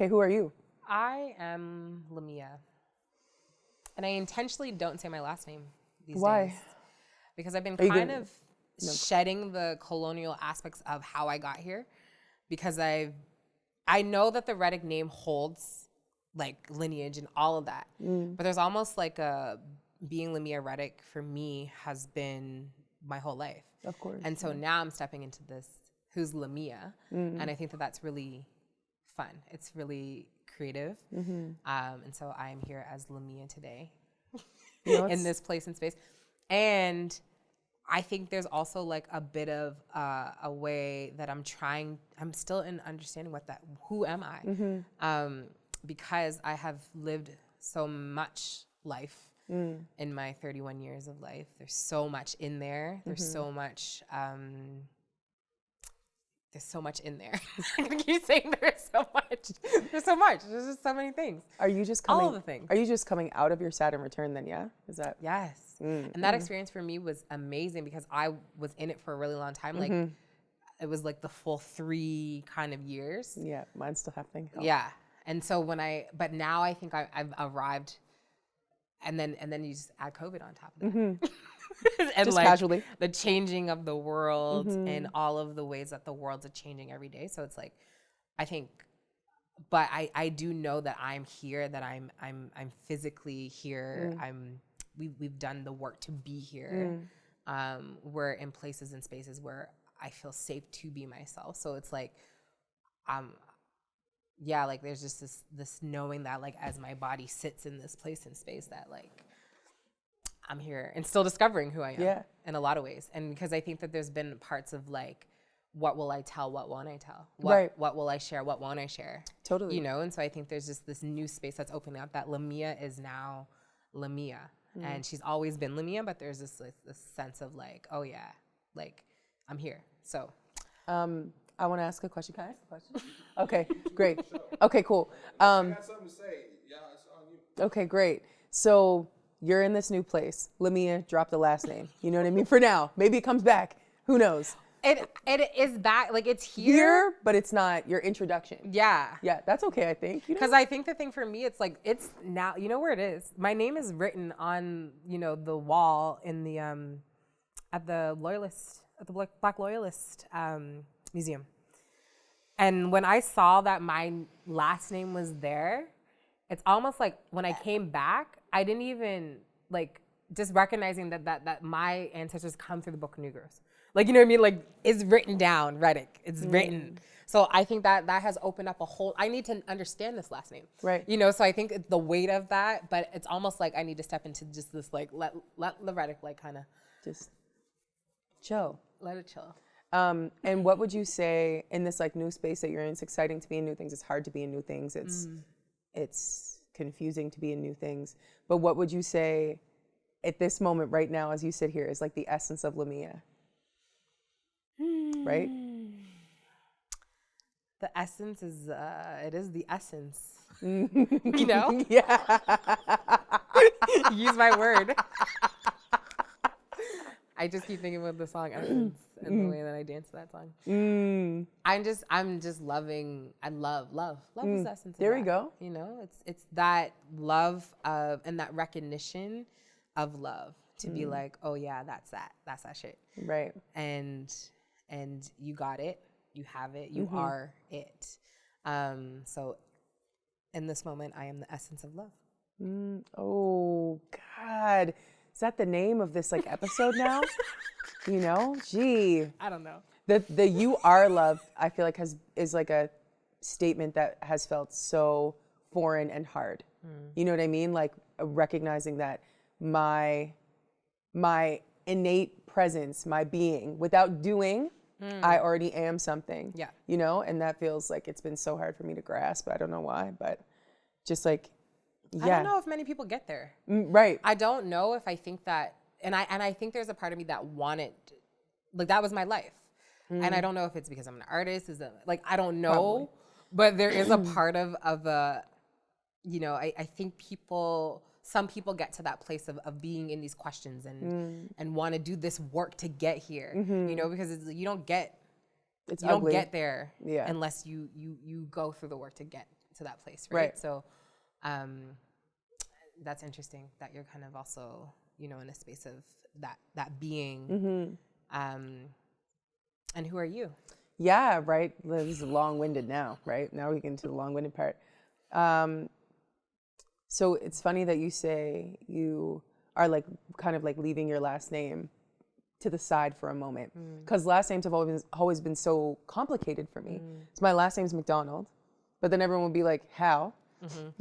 Okay, who are you? I am LAMEIA. And I intentionally don't say my last name these Why? days. Because I've been kind of shedding the colonial aspects of how I got here. Because I know that the Reddick name holds like lineage and all of that. But there's almost like being LAMEIA Reddick for me has been my whole life. Of course. And so now I'm stepping into this, who's LAMEIA. And I think that that's really fun. It's really creative. And so I'm here as LAMEIA today in this place and space. And I think there's also like a bit of a way that I'm still in understanding who am I? Because I have lived so much life in my 31 years of life. There's so much in there. There's so much in there. I keep saying there's so much. There's so much. There's just so many things. Are you just coming? All of the things. Are you just coming out of your Saturn return then? Yeah. Is that? Yes. And that experience for me was amazing because I was in it for a really long time. Like it was like the full 3 kind of years. Yeah, mine's still happening. Oh. Yeah. And so but now I think I've arrived, and then you just add COVID on top of that. And just like casually. The changing of the world and all of the ways that the world's changing every day. So it's like, I think, but I do know that I'm here, that I'm physically here. We've done the work to be here. We're in places and spaces where I feel safe to be myself. So it's like, yeah, like there's just this knowing that like as my body sits in this place and space that like I'm here and still discovering who I am in a lot of ways. And because I think that there's been parts of like, what will I tell? What won't I tell? What will I share? What won't I share? Totally. You know, and so I think there's just this new space that's opening up that LAMEIA is now LAMEIA. And she's always been LAMEIA, but there's this sense of like, oh yeah, like I'm here. So I want to ask a question. Can I ask a question? Okay, great. Okay, cool. I got something to say. Yeah, it's on you. Okay, great. So you're in this new place. LAMEIA, drop the last name. You know what I mean? For now. Maybe it comes back. Who knows? It is back. Like it's here, but it's not your introduction. Yeah. Yeah, that's okay, I think. Because I think the thing for me, it's like, it's now, you know where it is? My name is written on, the wall in the, at the Black Loyalist Museum. And when I saw that my last name was there, it's almost like when I came back, I didn't even like just recognizing that my ancestors come through the Book of Negroes. Like, you know what I mean? Like it's written down, Reddick. It's written. So I think that has opened up a whole, I need to understand this last name. Right. So I think it's the weight of that, but it's almost like I need to step into just this, like, let the Reddick, like, kind of. Just chill. Let it chill. And what would you say in this like new space that you're in? It's exciting to be in new things. It's hard to be in new things. It's confusing to be in new things. But what would you say at this moment right now as you sit here is like the essence of LAMEIA? Right? The essence is, it is the essence. Yeah. Use my word. I just keep thinking about the song Essence and the way that I dance to that song. I'm just loving, I love is the essence of There that. we go. It's that love of, and that recognition of love to be like, oh yeah, that's that shit. Right. And you got it, you have it, you are it. So in this moment, I am the essence of love. Oh God. Is that the name of this like episode now? Gee. I don't know. The you are love, I feel like is like a statement that has felt so foreign and hard. You know what I mean? Like recognizing that my innate presence, my being, without doing, I already am something. Yeah. And that feels like it's been so hard for me to grasp. I don't know why, but just like, yeah. I don't know if many people get there. Right. I don't know if I think that, and I think there's a part of me that wanted, like that was my life. And I don't know if it's because I'm an artist, like, I don't know, Probably. But there is a part of I think some people get to that place of being in these questions and want to do this work to get here, because you don't get there Yeah. unless you go through the work to get to that place, right? Right. So that's interesting that you're kind of also, you know, in a space of that being. And who are you? Yeah, right. This is long-winded now, right? Now we get into the long-winded part. So it's funny that you say you are like kind of like leaving your last name to the side for a moment, because last names have always been so complicated for me. So my last name's MacDonald, but then everyone would be like, how?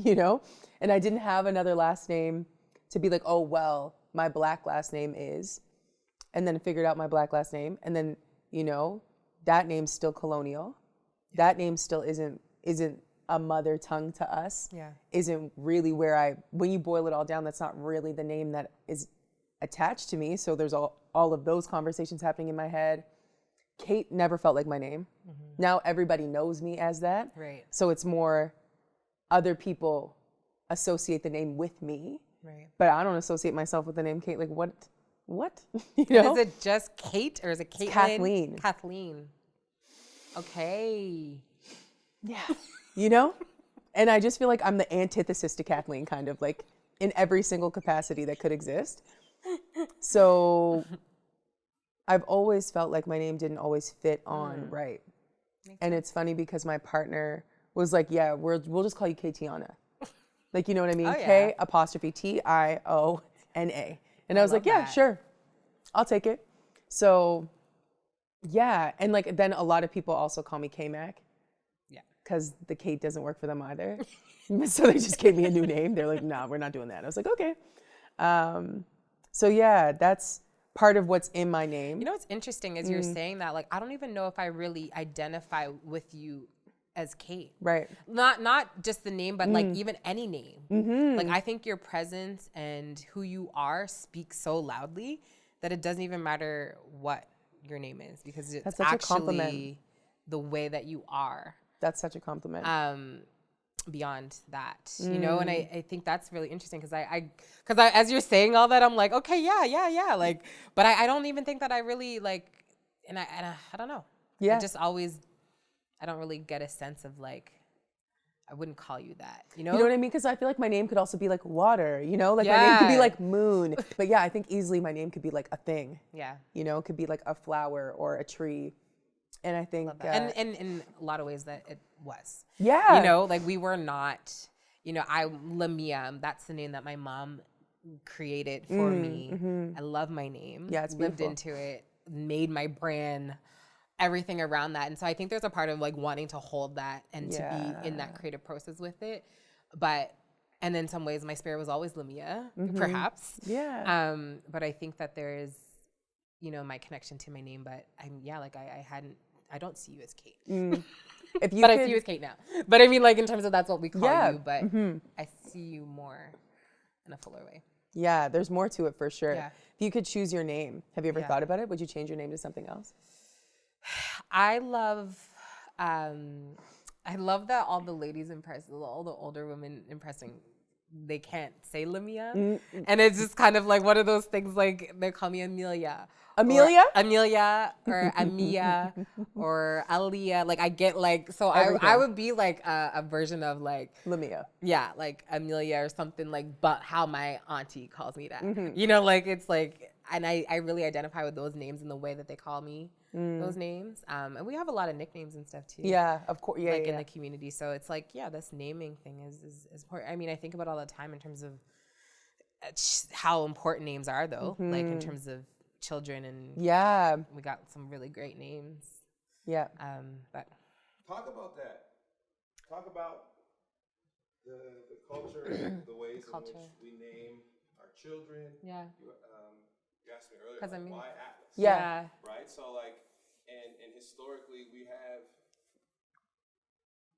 You know? And I didn't have another last name to be like, oh, well, my Black last name is, and then figured out my Black last name. And then, you know, that name's still colonial. That name still isn't a mother tongue to us. Isn't really where when you boil it all down, that's not really the name that is attached to me. So there's all of those conversations happening in my head. Kate never felt like my name. Now everybody knows me as that. Right. So it's more other people associate the name with me. Right. But I don't associate myself with the name Kate. Like what? You know? Is it just Kate or is it Caitlin? It's Kathleen. Kathleen. Okay. Yeah. You know? And I just feel like I'm the antithesis to Kathleen, kind of like in every single capacity that could exist. So I've always felt like my name didn't always fit on right. And it's funny because my partner was like, yeah, we'll just call you Katiana. Like, you know what I mean? Oh, yeah. K''Tiona. And I was like, yeah, that. sure. I'll take it. So yeah. And like, then a lot of people also call me K-Mac. Yeah. Because the Kate doesn't work for them either. So they just gave me a new name. They're like, nah, we're not doing that. I was like, okay. So yeah, that's part of what's in my name. You know what's interesting is you're saying that, like, I don't even know if I really identify with you as Kate. Right. Not just the name, but like even any name. Like, I think your presence and who you are speaks so loudly that it doesn't even matter what your name is, because it's That's such a compliment. actually the way that you are. That's such a compliment. Beyond that, you know, and I think that's really interesting because I as you're saying all that, I'm like, okay, yeah, like, but I don't even think that I really like, and I don't know. Yeah. I don't really get a sense of like, I wouldn't call you that, you know? You know what I mean? Because I feel like my name could also be like water, you know? Like my name could be like moon. But yeah, I think easily my name could be like a thing. Yeah. You know, it could be like a flower or a tree. And I think... and in a lot of ways that it was. Yeah. You know, like we were not, you know, LAMEIA, that's the name that my mom created for me. I love my name. Yeah, it's lived beautiful. into it, made my brand, everything around that. And so I think there's a part of like wanting to hold that and to be in that creative process with it. But, and in some ways my spirit was always LAMEIA, perhaps. Yeah. But I think that there is, you know, my connection to my name, but I don't see you as Kate. If you but I see you as Kate now. But I mean, like in terms of that's what we call you, but I see you more in a fuller way. Yeah, there's more to it for sure. Yeah. If you could choose your name, have you ever thought about it? Would you change your name to something else? I love that all the ladies all the older women impressing, they can't say LAMEIA. And it's just kind of like one of those things, like they call me Amelia. Amelia? Amelia or Amia or Alia. Like I get like, so I would be like a version of like LAMEIA. Yeah, like Amelia or something, like, but how my auntie calls me that. You know, like it's like, and I really identify with those names and the way that they call me those names. And we have a lot of nicknames and stuff too. Yeah, of course. Yeah, like in the community. So it's like, yeah, this naming thing is important. I mean, I think about it all the time in terms of how important names are though, like in terms of children, and we got some really great names. Yeah. But talk about that. Talk about the culture, the ways in which we name our children. Yeah. You asked me earlier, Because like, I mean, why Atlas? Yeah. Right. So like, and historically we have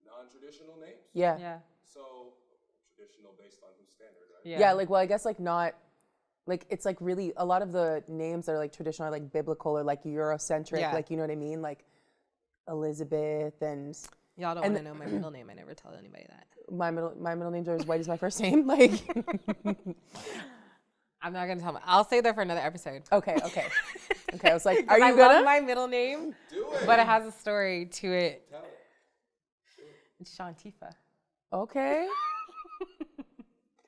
non-traditional names. Yeah. Yeah. So traditional based on whose standard, right? Yeah. Yeah, like, well, I guess like not, like it's like really, a lot of the names that are like traditional are like biblical or like Eurocentric, like, you know what I mean? Like Elizabeth and... Y'all don't want to know my middle name. I never tell anybody that. My middle names are as white as my first name. Like... I'm not going to tell them. I'll say that for another episode. Okay. I was like, are you I gonna? love my middle name, Do it. but it has a story to it. Tell it. It's Shantifa. Okay.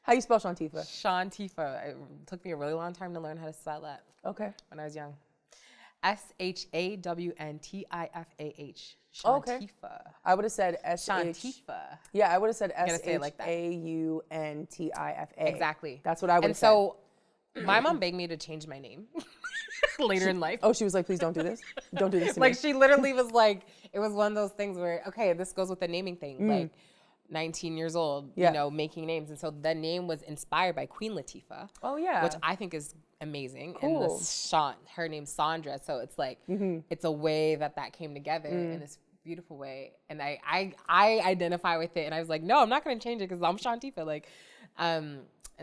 How you spell Shantifa? Shantifa. It took me a really long time to learn how to spell that. Okay. When I was young. SHAWNTIFAH. Shantifa. Okay. I would have said Shantifa. Yeah, I would have said SHAUNTIFA. Exactly. That's what I would have said. And so my mom begged me to change my name later in life. Oh, she was like, please don't do this. Don't do this to me. Like, she literally was like, it was one of those things where, okay, this goes with the naming thing. Like, 19 years old, you know, making names. And so the name was inspired by Queen Latifah. Oh, yeah. Which I think is amazing. Cool. And her name's Sandra. So it's like, it's a way that came together in this beautiful way. And I identify with it. And I was like, no, I'm not going to change it because I'm Shantifa. Like, and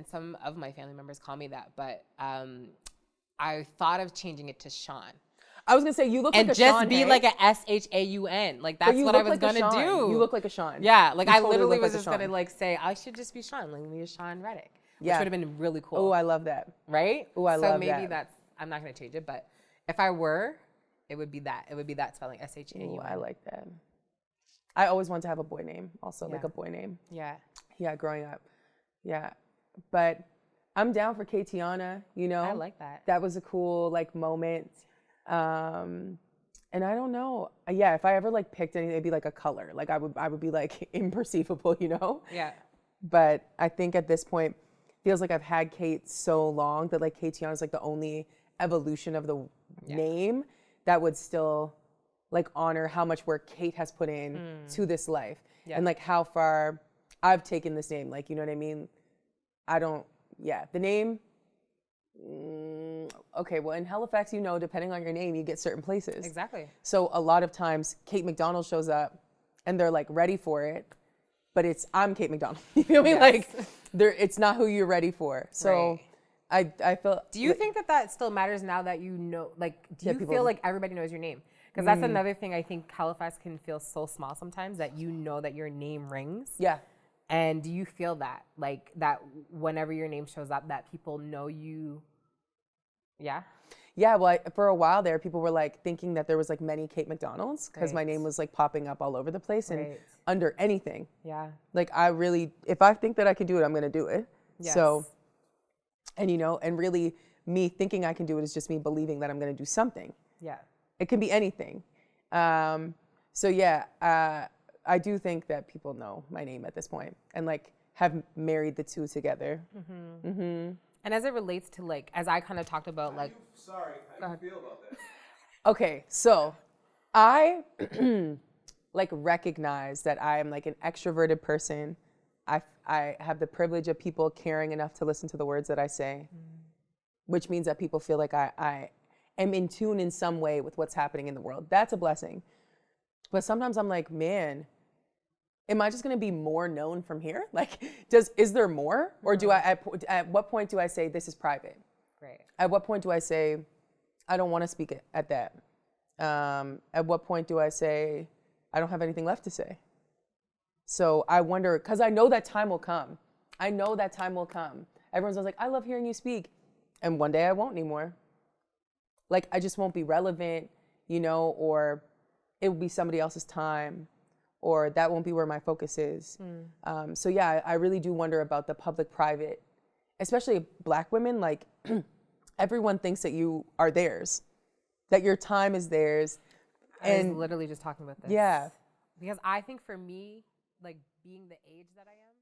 some of my family members call me that. But I thought of changing it to Sean. I was gonna say you look like a Sean. And just be like a SHAUN. Like, that's what I was gonna do. You look like a Sean. Yeah, like I literally was just gonna like say I should just be Sean, like me as Sean Reddick. Which would have been really cool. Oh, I love that. Right? Oh, I love that. So maybe I'm not gonna change it, but if I were, it would be that. It would be that spelling, SHAUN. Oh, I like that. I always wanted to have a boy name, also like a boy name. Yeah. Yeah, growing up. Yeah, but I'm down for Katiana. You know, I like that. That was a cool like moment. And I don't know. Yeah, if I ever like picked anything, it'd be like a color. Like I would be like imperceivable, you know? Yeah. But I think at this point, feels like I've had Kate so long that like Katiana is like the only evolution of the name that would still like honor how much work Kate has put in to this life and like how far I've taken this name. Like, you know what I mean? The name. Okay, well, in Halifax, you know, depending on your name, you get certain places. Exactly. So a lot of times, Kate MacDonald shows up, and they're like ready for it, but I'm Kate MacDonald. You feel me? Like, it's not who you're ready for. So, I feel. Do you think that still matters now that you know? Like, do you feel like everybody knows your name? Because that's another thing. I think Halifax can feel so small sometimes that you know that your name rings. Yeah. And do you feel that, like, that whenever your name shows up, that people know you? Yeah. Yeah, well, for a while there, people were like thinking that there was like many Kate MacDonalds because my name was like popping up all over the place and under anything. Yeah. Like if I think that I can do it, I'm going to do it. Yes. So, and you know, and really me thinking I can do it is just me believing that I'm going to do something. Yeah. It can be anything. So yeah, I do think that people know my name at this point and like have married the two together. Mm-hmm. Mm-hmm. And as it relates to like, as I kind of talked about, like, how do you feel about that? Okay, so I like recognize that I am like an extroverted person. I have the privilege of people caring enough to listen to the words that I say, which means that people feel like I am in tune in some way with what's happening in the world. That's a blessing. But sometimes I'm like, man, am I just going to be more known from here? Like, is there more? Or do at what point do I say this is private? Right. At what point do I say, I don't want to speak at that? At what point do I say, I don't have anything left to say? So I wonder, because I know that time will come. I know that time will come. Everyone's always like, I love hearing you speak. And one day I won't anymore. Like, I just won't be relevant, you know, or it will be somebody else's time. Or that won't be where my focus is. So yeah, I really do wonder about the public-private, especially Black women. Like, everyone thinks that you are theirs, that your time is theirs. I was literally just talking about this. Yeah. Because I think for me, like being the age that I am,